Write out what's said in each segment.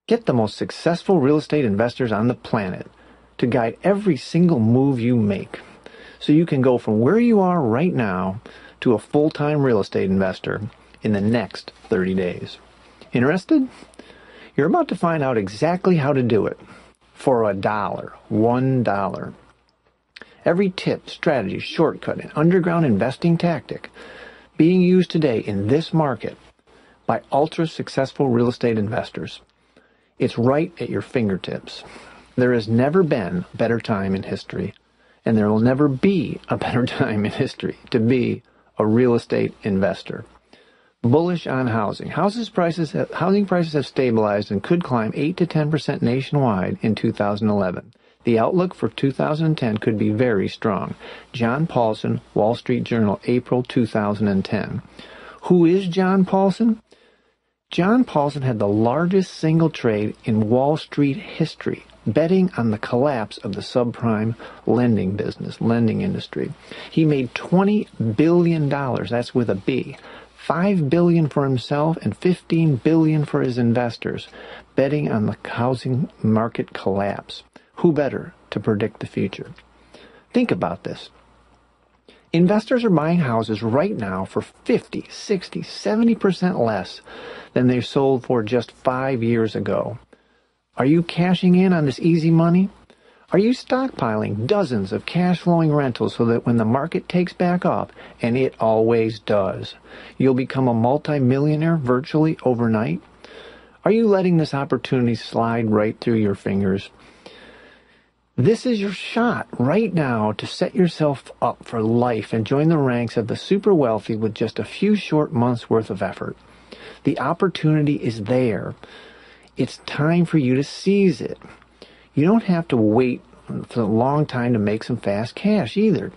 Get the most successful real estate investors on the planet to guide every single move you make, so you can go from where you are right now to a full-time real estate investor in the next 30 days. Interested? You're about to find out exactly how to do it for $1. $1. Every tip, strategy, shortcut, and underground investing tactic being used today in this market by ultra-successful real estate investors. It's right at your fingertips. There has never been a better time in history, and there will never be a better time in history to be a real estate investor. Bullish on housing. Housing prices have stabilized and could climb 8 to 10% nationwide in 2011. The outlook for 2010 could be very strong. John Paulson, Wall Street Journal, April 2010. Who is John Paulson? John Paulson had the largest single trade in Wall Street history, betting on the collapse of the subprime lending industry. He made $20 billion, that's with a B, $5 billion for himself and $15 billion for his investors, betting on the housing market collapse. Who better to predict the future? Think about this. Investors are buying houses right now for 50, 60, 70% less than they sold for just 5 years ago. Are you cashing in on this easy money? Are you stockpiling dozens of cash-flowing rentals so that when the market takes back up, and it always does, you'll become a multimillionaire virtually overnight? Are you letting this opportunity slide right through your fingers? This is your shot right now to set yourself up for life and join the ranks of the super wealthy with just a few short months' worth of effort. The opportunity is there. It's time for you to seize it. You don't have to wait for a long time to make some fast cash either.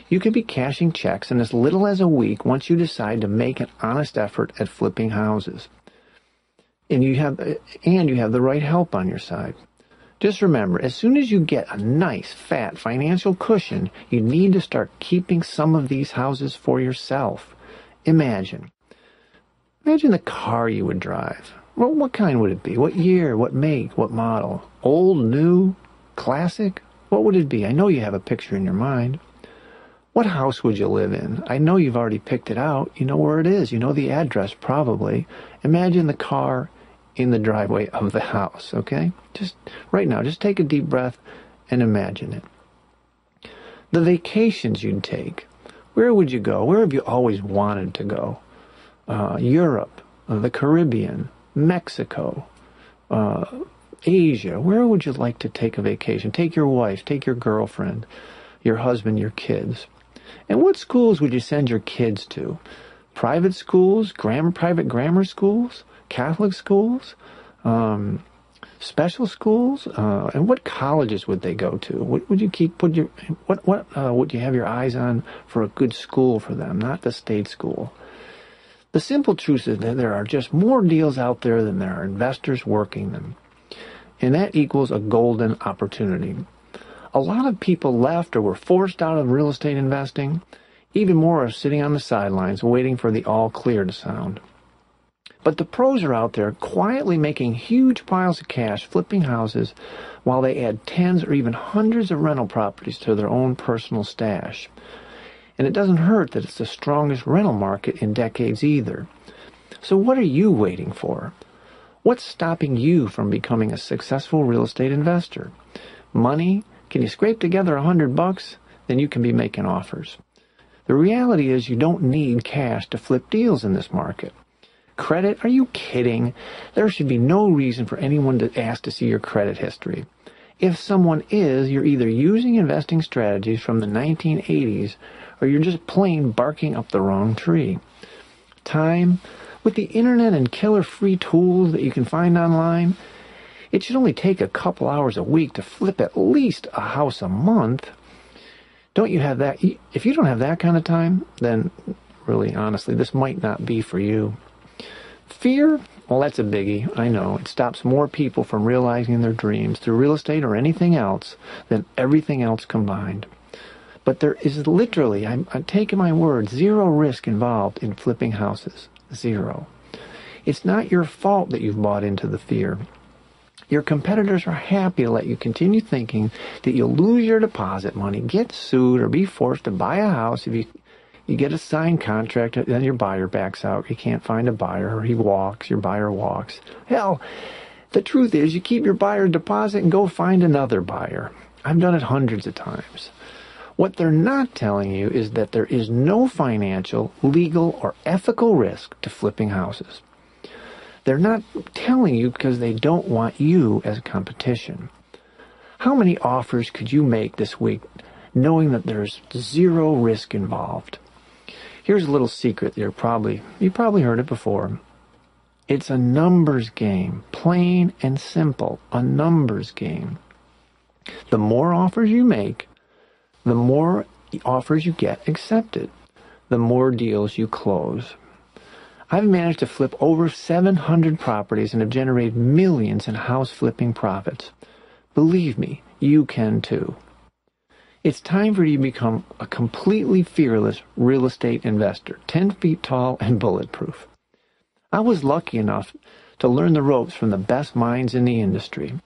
You can be cashing checks in as little as a week once you decide to make an honest effort at flipping houses. And you have the right help on your side. Just remember, as soon as you get a nice, fat financial cushion, you need to start keeping some of these houses for yourself. Imagine the car you would drive. Well, what kind would it be? What year? What make? What model? Old, new, classic? What would it be? I know you have a picture in your mind. What house would you live in? I know you've already picked it out. You know where it is. You know the address, probably. Imagine the car in the driveway of the house, okay? Just right now, just take a deep breath and imagine it. The vacations you'd take. Where would you go? Where have you always wanted to go? Europe, the Caribbean, Mexico, Asia. Where would you like to take a vacation? Take your wife, take your girlfriend, your husband, your kids. And what schools would you send your kids to? Private schools, private grammar schools, Catholic schools, special schools, and what colleges would they go to? What would you would you have your eyes on for a good school for them, not the state school? The simple truth is that there are just more deals out there than there are investors working them. And that equals a golden opportunity. A lot of people left or were forced out of real estate investing. Even more are sitting on the sidelines waiting for the all clear to sound. But the pros are out there quietly making huge piles of cash flipping houses while they add tens or even hundreds of rental properties to their own personal stash. And it doesn't hurt that it's the strongest rental market in decades either. So what are you waiting for? What's stopping you from becoming a successful real estate investor? Money? Can you scrape together $100? Then you can be making offers. The reality is you don't need cash to flip deals in this market. Credit? Are you kidding? There should be no reason for anyone to ask to see your credit history. If someone is, you're either using investing strategies from the 1980s or you're just plain barking up the wrong tree. Time? With the internet and killer free tools that you can find online, it should only take a couple hours a week to flip at least a house a month. Don't you have that? If you don't have that kind of time, then really, honestly, this might not be for you. Fear? Well, that's a biggie. I know. It stops more people from realizing their dreams through real estate or anything else than everything else combined. But there is literally, I'm taking my word, zero risk involved in flipping houses. Zero. It's not your fault that you've bought into the fear. Your competitors are happy to let you continue thinking that you'll lose your deposit money, get sued, or be forced to buy a house if you get a signed contract, then your buyer backs out. You can't find a buyer, or he walks, your buyer walks. Hell, the truth is you keep your buyer's deposit and go find another buyer. I've done it hundreds of times. What they're not telling you is that there is no financial, legal, or ethical risk to flipping houses. They're not telling you because they don't want you as competition. How many offers could you make this week knowing that there's zero risk involved? Here's a little secret you probably heard it before. It's a numbers game, plain and simple, a numbers game. The more offers you make, the more offers you get accepted, the more deals you close. I've managed to flip over 700 properties and have generated millions in house flipping profits. Believe me, you can too. It's time for you to become a completely fearless real estate investor, 10 feet tall and bulletproof. I was lucky enough to learn the ropes from the best minds in the industry.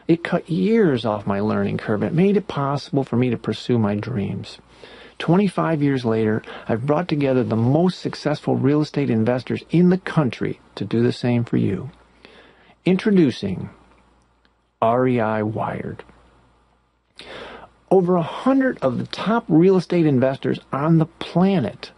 It cut years off my learning curve and made it possible for me to pursue my dreams. 25 years later, I've brought together the most successful real estate investors in the country to do the same for you. Introducing REI Wired. Over 100 of the top real estate investors on the planet,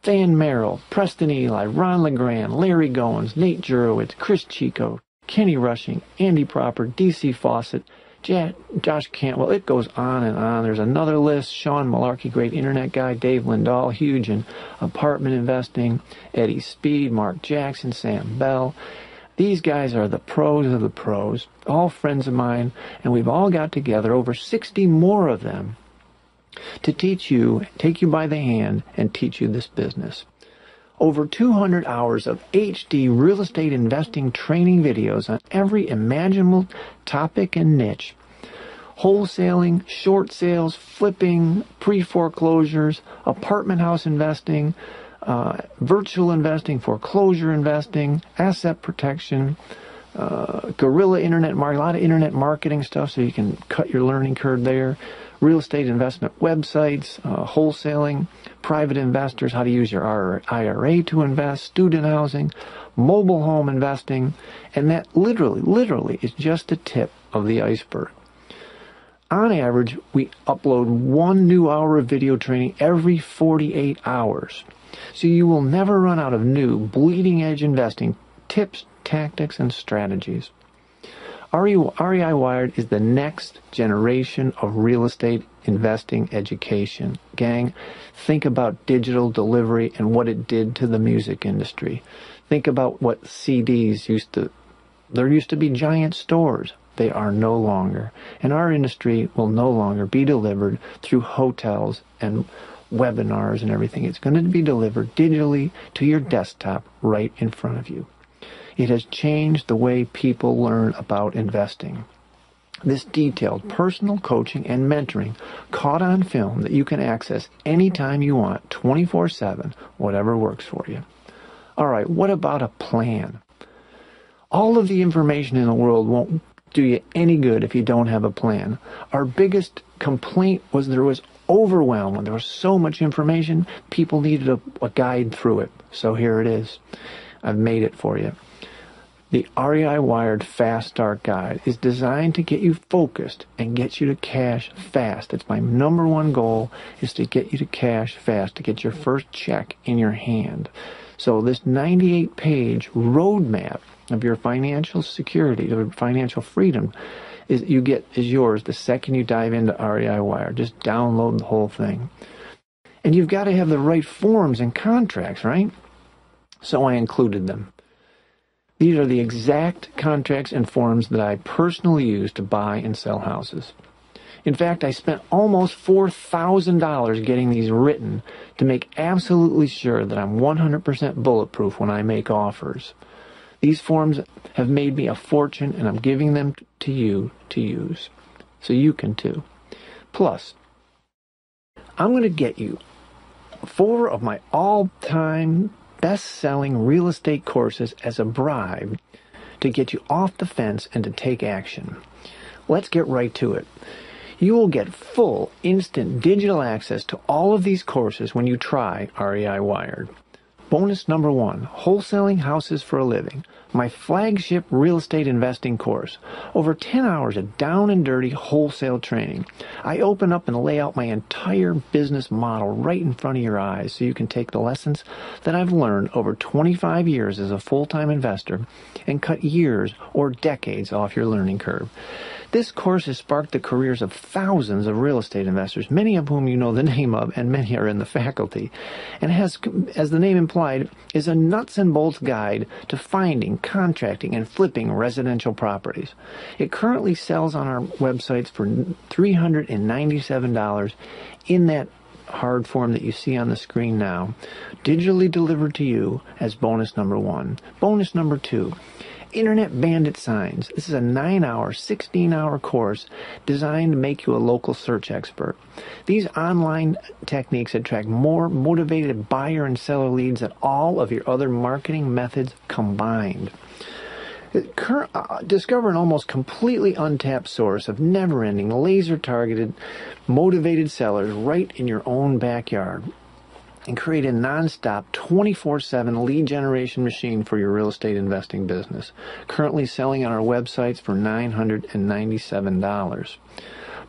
Van Merrill, Preston Ely, Ron LeGrand, Larry Goins, Nate Jurowitz, Chris Chico, Kenny Rushing, Andy Proper, DC Fawcett, Josh Cantwell, it goes on and on. There's another list. Sean Malarkey, great internet guy. Dave Lindahl, huge in apartment investing. Eddie Speed, Mark Jackson, Sam Bell. These guys are the pros of the pros, all friends of mine, and we've all got together, over 60 more of them, to teach you, take you by the hand, and teach you this business. Over 200 hours of HD real estate investing training videos on every imaginable topic and niche. Wholesaling, short sales, flipping, pre-foreclosures, apartment house investing, virtual investing, foreclosure investing, asset protection, guerrilla internet marketing, a lot of internet marketing stuff so you can cut your learning curve there. Real estate investment websites, wholesaling, private investors, how to use your IRA to invest, student housing, mobile home investing, and that literally is just the tip of the iceberg. On average, we upload 1 new hour of video training every 48 hours. So you will never run out of new, bleeding-edge investing tips, tactics, and strategies. REI Wired is the next generation of real estate investing education. Gang, think about digital delivery and what it did to the music industry. Think about what CDs there used to be giant stores. They are no longer. And our industry will no longer be delivered through hotels and webinars and everything. It's going to be delivered digitally to your desktop right in front of you. It has changed the way people learn about investing. This detailed personal coaching and mentoring caught on film that you can access anytime you want, 24/7, whatever works for you. All right, what about a plan? All of the information in the world won't do you any good if you don't have a plan. Our biggest complaint was there was overwhelm. When there was so much information, people needed a guide through it. So here it is. I've made it for you. The REI Wired Fast Start Guide is designed to get you focused and get you to cash fast. It's my number one goal, is to get you to cash fast, to get your first check in your hand. So this 98-page roadmap of your financial security, of financial freedom, is yours the second you dive into REI Wired. Just download the whole thing. And you've got to have the right forms and contracts, right? So I included them. These are the exact contracts and forms that I personally use to buy and sell houses. In fact, I spent almost $4,000 getting these written to make absolutely sure that I'm 100% bulletproof when I make offers. These forms have made me a fortune, and I'm giving them to you to use. So you can too. Plus, I'm going to get you 4 of my all-time best-selling real estate courses as a bribe to get you off the fence and to take action. Let's get right to it. You will get full, instant digital access to all of these courses when you try REI Wired. Bonus number 1, Wholesaling Houses for a Living, my flagship real estate investing course. Over 10 hours of down and dirty wholesale training. I open up and lay out my entire business model right in front of your eyes so you can take the lessons that I've learned over 25 years as a full-time investor and cut years or decades off your learning curve. This course has sparked the careers of thousands of real estate investors, many of whom you know the name of, and many are in the faculty, and has, as the name implied, is a nuts and bolts guide to finding, contracting, and flipping residential properties. It currently sells on our websites for $397 in that hard form that you see on the screen now, digitally delivered to you as bonus number 1. Bonus number 2. Internet Bandit Signs. This is a 9-hour, 16-hour course designed to make you a local search expert. These online techniques attract more motivated buyer and seller leads than all of your other marketing methods combined. Discover an almost completely untapped source of never-ending, laser-targeted, motivated sellers right in your own backyard, and create a non-stop 24/7 lead generation machine for your real estate investing business. Currently selling on our websites for $997.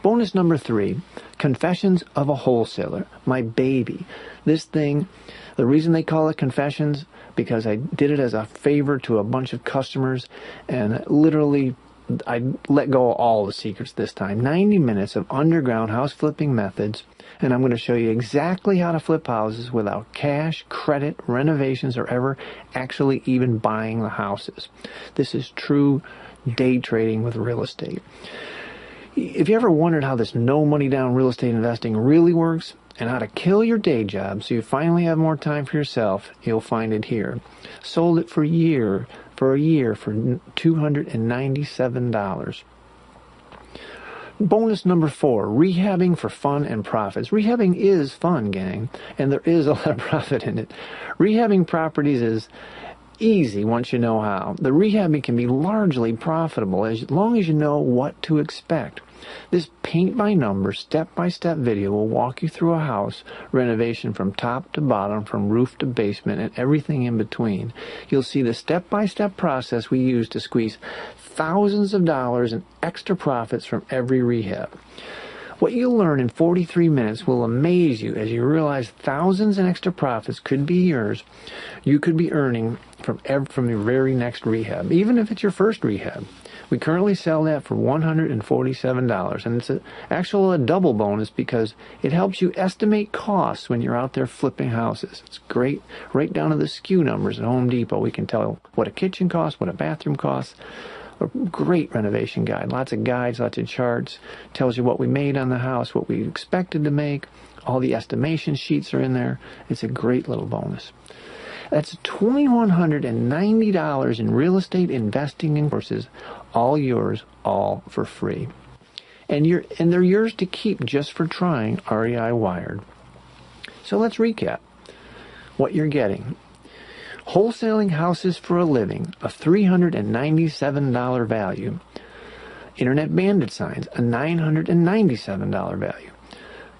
Bonus number 3, Confessions of a Wholesaler, my baby. This thing, the reason they call it Confessions, because I did it as a favor to a bunch of customers, and literally I let go of all the secrets this time. 90 minutes of underground house flipping methods, and I'm going to show you exactly how to flip houses without cash, credit, renovations, or ever actually even buying the houses. This is true day trading with real estate. If you ever wondered how this no money down real estate investing really works, and how to kill your day job so you finally have more time for yourself, you'll find it here. Sold it for a year for $297. Bonus number 4, Rehabbing for Fun and Profits. Rehabbing is fun, gang, and there is a lot of profit in it. Rehabbing properties is easy once you know how. The rehabbing can be largely profitable as long as you know what to expect. This paint-by-number, step-by-step video will walk you through a house renovation from top to bottom, from roof to basement, and everything in between. You'll see the step-by-step process we use to squeeze thousands of dollars in extra profits from every rehab. What you'll learn in 43 minutes will amaze you as you realize thousands in extra profits could be yours. You could be earning from your very next rehab, even if it's your first rehab. We currently sell that for $147, and it's actually a double bonus because it helps you estimate costs when you're out there flipping houses. It's great, right down to the SKU numbers at Home Depot. We can tell what a kitchen costs, what a bathroom costs. A great renovation guide. Lots of guides, lots of charts. Tells you what we made on the house, what we expected to make. All the estimation sheets are in there. It's a great little bonus. That's $2,190 in real estate investing in courses, all yours, all for free. And they're yours to keep just for trying REI Wired. So let's recap what you're getting. Wholesaling Houses for a Living, a $397 value. Internet Bandit Signs, a $997 value.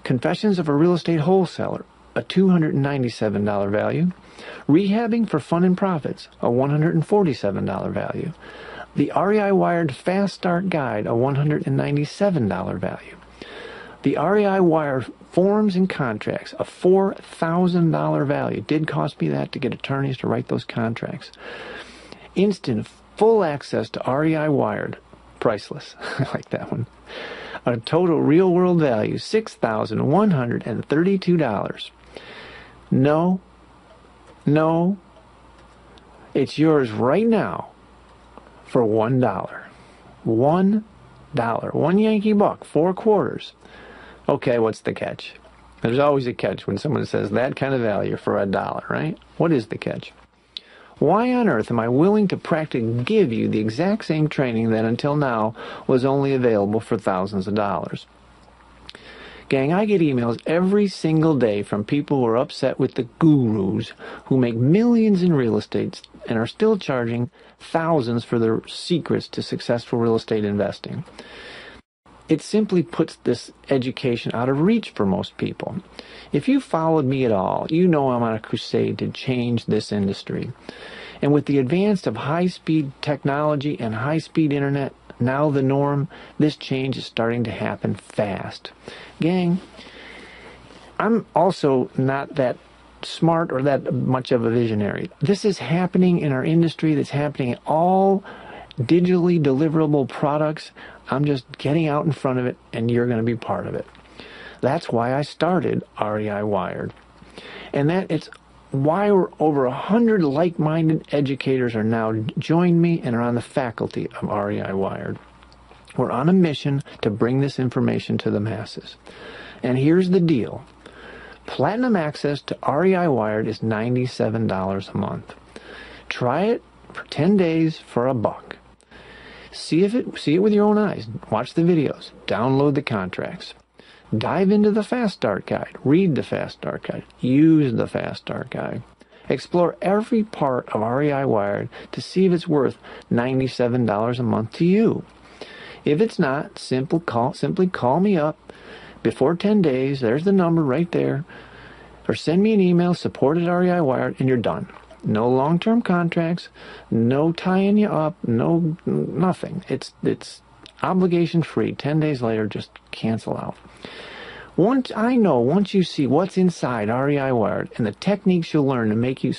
Confessions of a Real Estate Wholesaler, a $297 value. Rehabbing for Fun and Profits, a $147 value. The REI Wired Fast Start Guide, a $197 value. The REI Wired Forms and Contracts, a $4,000 value. It did cost me that to get attorneys to write those contracts. Instant full access to REI Wired, priceless. I like that one. A total real world value, $6,132. No, it's yours right now for $1. $1. One Yankee buck, 4 quarters. Okay, what's the catch? There's always a catch when someone says that kind of value for $1, right? What is the catch? Why on earth am I willing to practically give you the exact same training that until now was only available for thousands of dollars? Gang, I get emails every single day from people who are upset with the gurus who make millions in real estate and are still charging thousands for their secrets to successful real estate investing. It simply puts this education out of reach for most people. If you followed me at all, you know I'm on a crusade to change this industry. And with the advance of high-speed technology and high-speed internet now the norm, this change is starting to happen fast. Gang, I'm also not that smart or that much of a visionary. This is happening in our industry. That's happening in all digitally deliverable products. I'm just getting out in front of it, and you're going to be part of it. That's why I started REI Wired. And that it's why over 100 like-minded educators are now joined me and are on the faculty of REI Wired. We're on a mission to bring this information to the masses. And here's the deal. Platinum access to REI Wired is $97 a month. Try it for 10 days for $1. See it with your own eyes. Watch the videos. Download the contracts. Dive into the Fast Start Guide. Read the Fast Start Guide. Use the Fast Start Guide. Explore every part of REI Wired to see if it's worth $97 a month to you. If it's not, simply call me up before 10 days. There's the number right there. Or send me an email, support@REI Wired, and you're done. No long-term contracts, no tying you up, no nothing. It's obligation-free. 10 days later, just cancel out. Once you see what's inside REI Wired and the techniques you'll learn will make you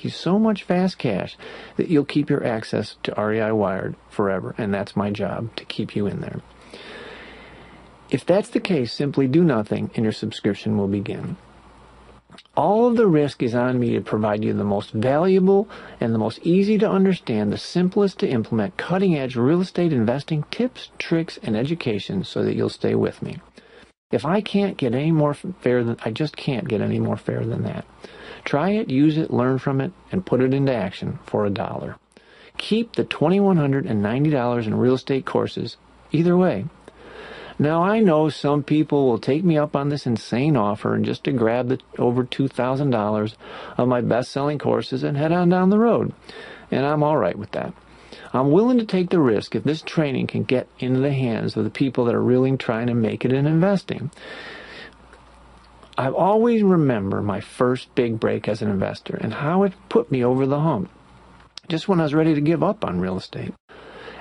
so much fast cash that you'll keep your access to REI Wired forever. And that's my job, to keep you in there. If that's the case, simply do nothing and your subscription will begin. All of the risk is on me to provide you the most valuable and the most easy to understand, the simplest to implement, cutting-edge real estate investing tips, tricks, and education so that you'll stay with me. If I can't get any more fair than, I just can't get any more fair than that. Try it, use it, learn from it, and put it into action for $1. Keep the $2,190 in real estate courses either way. Now, I know some people will take me up on this insane offer and just to grab the over $2,000 of my best-selling courses and head on down the road. And I'm all right with that. I'm willing to take the risk if this training can get into the hands of the people that are really trying to make it in investing. I've always remembered my first big break as an investor and how it put me over the hump, just when I was ready to give up on real estate.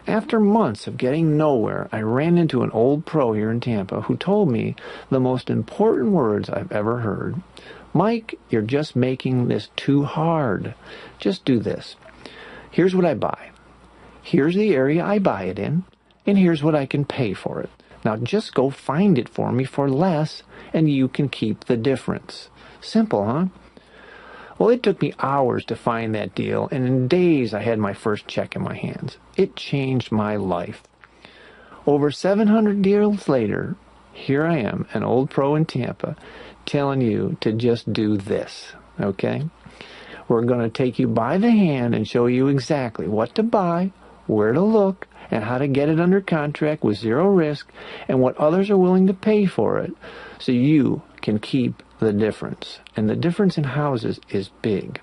After months of getting nowhere, I ran into an old pro here in Tampa who told me the most important words I've ever heard. Mike, you're just making this too hard. Just do this. Here's what I buy. Here's the area I buy it in, and here's what I can pay for it. Now just go find it for me for less, and you can keep the difference. Simple, huh? Well, it took me hours to find that deal, and in days I had my first check in my hands. It changed my life. Over 700 deals later, here I am, an old pro in Tampa, telling you to just do this, okay? We're going to take you by the hand and show you exactly what to buy, where to look, and how to get it under contract with zero risk, and what others are willing to pay for it, so you can keep the difference. And the difference in houses is big.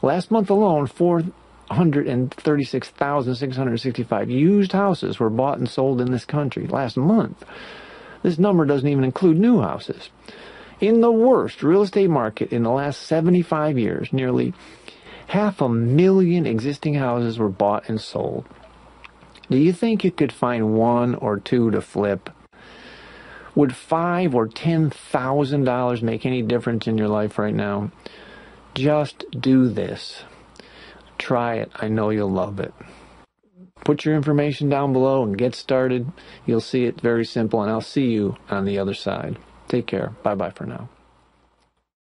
Last month alone, 436,665 used houses were bought and sold in this country. Last month. This number doesn't even include new houses. In the worst real estate market in the last 75 years, nearly 500,000 existing houses were bought and sold. Do you think you could find one or two to flip? Would $5,000 or $10,000 make any difference in your life right now? Just do this. Try it. I know you'll love it. Put your information down below and get started. You'll see it very simple, and I'll see you on the other side. Take care. Bye-bye for now.